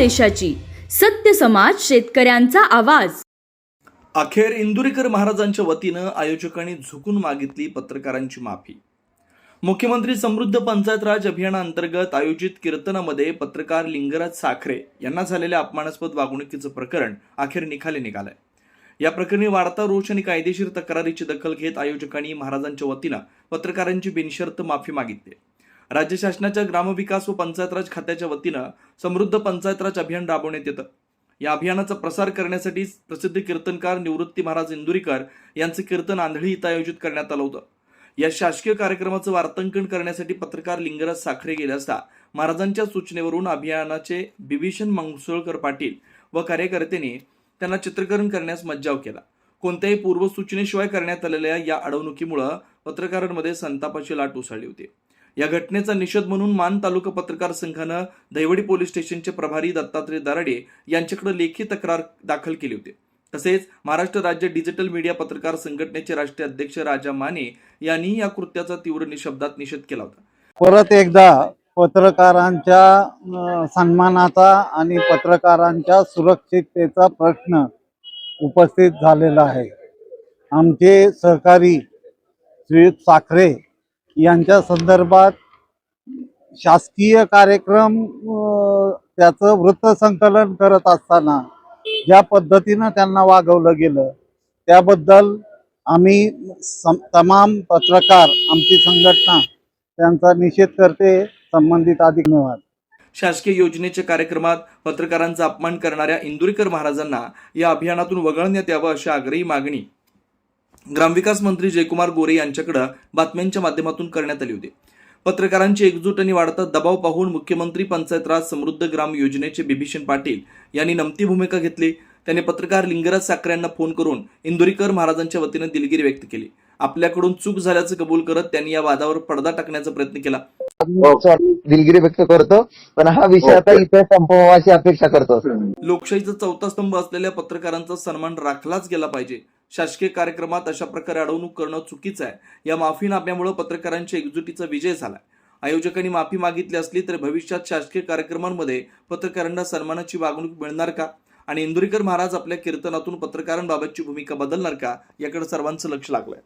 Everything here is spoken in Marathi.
देशाची. सत्य समाज, शेतकऱ्यांचा आवाज. अखेर इंदुरीकर महाराजांच्या वतीनं आयोजकांनी झुकून मागितली पत्रकारांची माफी. मुख्यमंत्री समृद्ध पंचायत राज अभियानाअंतर्गत आयोजित कीर्तनामध्ये पत्रकार लिंगराज साखरे यांना झालेल्या अपमानास्पद वागणुकीचं प्रकरण अखेर निकाली निघालंय. या प्रकरणी वाढता रोष आणि कायदेशीर तक्रारीची दखल घेत आयोजकांनी महाराजांच्या वतीनं पत्रकारांची बिनशर्त माफी मागितली. राज्य शासनाच्या ग्रामविकास व पंचायत राज खात्याच्या वतीनं समृद्ध पंचायत राज अभियान राबवण्यात येतं. या अभियानाचा प्रसार करण्यासाठी प्रसिद्ध कीर्तनकार निवृत्ती महाराज इंदुरीकर यांचे कीर्तन आंधळी इथं आयोजित करण्यात आलं होतं. या शासकीय कार्यक्रमाचं वार्तांकन करण्यासाठी पत्रकार लिंगराज साखरे गेले असता महाराजांच्या सूचनेवरून अभियानाचे बिभीषण मंगसोळकर पाटील व कार्यकर्त्यांनी त्यांना चित्रीकरण करण्यास मज्जाव केला. कोणत्याही पूर्वसूचनेशिवाय करण्यात आलेल्या या अडवणुकीमुळे पत्रकारांमध्ये संतापाची लाट उसळली होती. या घटनेचा निषेध म्हणून मान तालुका पत्रकार संघानं दहिवडी पोलीस स्टेशनचे प्रभारी दत्तात्रय दराडे यांच्याकडे लेखी तक्रार दाखल केली होती. तसेच महाराष्ट्र राज्य डिजिटल मीडिया पत्रकार संघटनेचे राष्ट्रीय अध्यक्ष राजा माने यांनी या कृत्याचा तीव्र शब्दात निषेध केला होता. परत एकदा पत्रकारांच्या सन्मानाचा आणि पत्रकारांच्या सुरक्षिततेचा प्रश्न उपस्थित झालेला आहे. आमचे सहकारी श्री साखरे यांच्या संदर्भात शासकीय कार्यक्रम त्याचं वृत्तसंकलन करत असताना ज्या पद्धतीनं त्यांना वागवलं गेलं त्याबद्दल आम्ही तमाम पत्रकार, आमची संघटना त्यांचा निषेध करते. संबंधित धन्यवाद. शासकीय योजनेच्या कार्यक्रमात पत्रकारांचा अपमान करणाऱ्या इंदुरीकर महाराजांना या अभियानातून वगळण्यात यावं अशी आग्रही मागणी ग्रामविकास मंत्री जयकुमार गोरे यांच्याकडे बातम्यांच्या माध्यमातून करण्यात आली होती. पत्रकारांची एकजूट आणि वाढता दबाव पाहून मुख्यमंत्री पंचायत राज समृद्ध ग्राम योजनेचे बिभीषण पाटील यांनी नमती भूमिका घेतली. त्यांनी पत्रकार लिंगराज साखरे यांना फोन करून इंदुरीकर महाराजांच्या वतीनं दिलगिरी व्यक्त केली. आपल्याकडून चूक झाल्याचं कबूल करत त्यांनी या वादावर पडदा टाकण्याचा प्रयत्न केला. दिलगिरी व्यक्त करतो, पण हा विषय आता इथे संपवावा अशी अपेक्षा करतो. लोकशाहीचा चौथा स्तंभ असलेल्या पत्रकारांचा सन्मान राखलाच गेला पाहिजे. शासकीय कार्यक्रमात अशा प्रकारे अडवणूक करणं चुकीचं आहे. या माफीनाम्यामुळे पत्रकारांच्या एकजुटीचा विजय झाला. आयोजकांनी माफी मागितली असली तरी भविष्यात शासकीय कार्यक्रमांमध्ये पत्रकारांना सन्मानाची वागणूक मिळणार का आणि इंदुरीकर महाराज आपल्या कीर्तनातून पत्रकारांबाबतची भूमिका बदलणार का याकडे सर्वांचं लक्ष लागलंय.